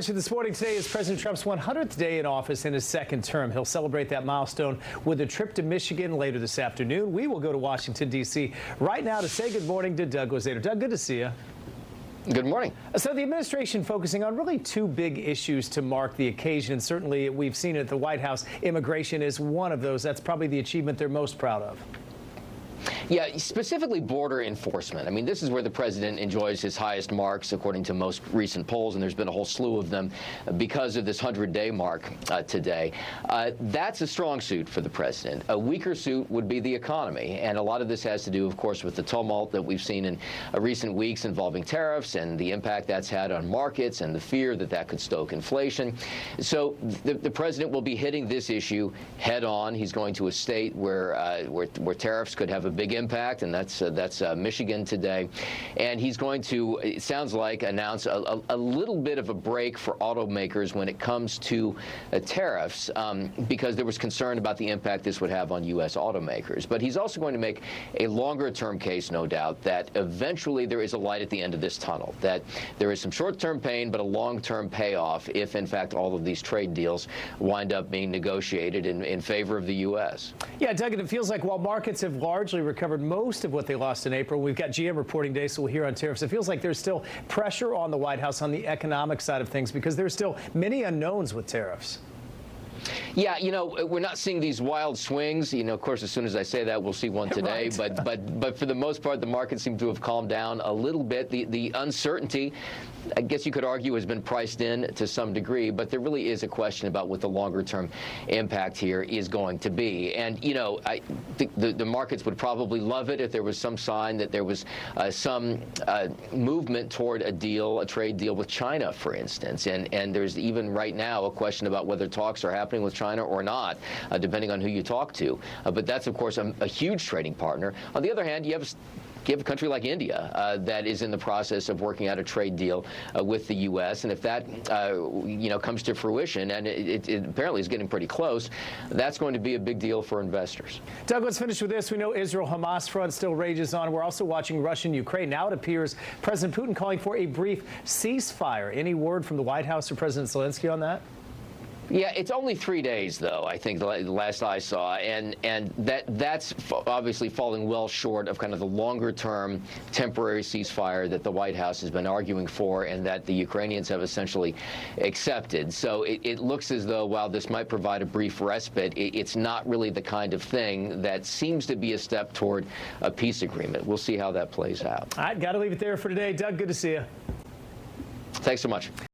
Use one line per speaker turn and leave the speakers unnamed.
This morning today is President Trump's 100th day in office in his second term. He'll celebrate that milestone with a trip to Michigan later this afternoon. We will go to Washington, D.C. right now to say good morning to Doug Gozader. Doug, good to see you.
Good morning.
So the administration focusing on really two big issues to mark the occasion. And certainly we've seen it at the White House. Immigration is one of those. That's probably the achievement they're most proud of.
Yeah, specifically border enforcement. I mean, this is where the president enjoys his highest marks, according to most recent polls, and there's been a whole slew of them because of this 100-day mark today. That's a strong suit for the president. A weaker suit would be the economy, and a lot of this has to do, of course, with the tumult that we've seen in recent weeks involving tariffs and the impact that's had on markets and the fear that that could stoke inflation. So the president will be hitting this issue head on. He's going to a state where tariffs could have a big impact, and that's Michigan today. And he's going to, it sounds like, announce a little bit of a break for automakers when it comes to tariffs, because there was concern about the impact this would have on U.S. automakers. But he's also going to make a longer-term case, no doubt, that eventually there is a light at the end of this tunnel, that there is some short-term pain but a long-term payoff if, in fact, all of these trade deals wind up being negotiated in favor of the U.S.
Yeah, Doug, and it feels like while markets have largely recovered most of what they lost in April, we've got GM reporting today, so we'll hear on tariffs. It feels like there's still pressure on the White House on the economic side of things because there's still many unknowns with tariffs.
Yeah, you know, we're not seeing these wild swings. You know, of course, as soon as I say that, we'll see one today.
Right.
But for the most part, the market seems to have calmed down a little bit. The uncertainty, I guess you could argue, has been priced in to some degree, but there really is a question about what the longer-term impact here is going to be. And, you know, I think the markets would probably love it if there was some sign that there was some movement toward a trade deal with China, for instance. And there's even right now a question about whether talks are happening with China or not, depending on who you talk to. But that's, of course, a huge trading partner. On the other hand, you have a country like India that is in the process of working out a trade deal with the U.S. And if that, you know, comes to fruition, and it apparently is getting pretty close, that's going to be a big deal for investors.
Doug, let's finish with this. We know Israel-Hamas front still rages on. We're also watching Russia-Ukraine. Now it appears President Putin calling for a brief ceasefire. Any word from the White House or President Zelensky on that?
Yeah, it's only 3 days, though, I think, the last I saw, and that's obviously falling well short of kind of the longer-term temporary ceasefire that the White House has been arguing for and that the Ukrainians have essentially accepted. So it looks as though, while this might provide a brief respite, it's not really the kind of thing that seems to be a step toward a peace agreement. We'll see how that plays out.
All right, got to leave it there for today. Doug, good to see you.
Thanks so much.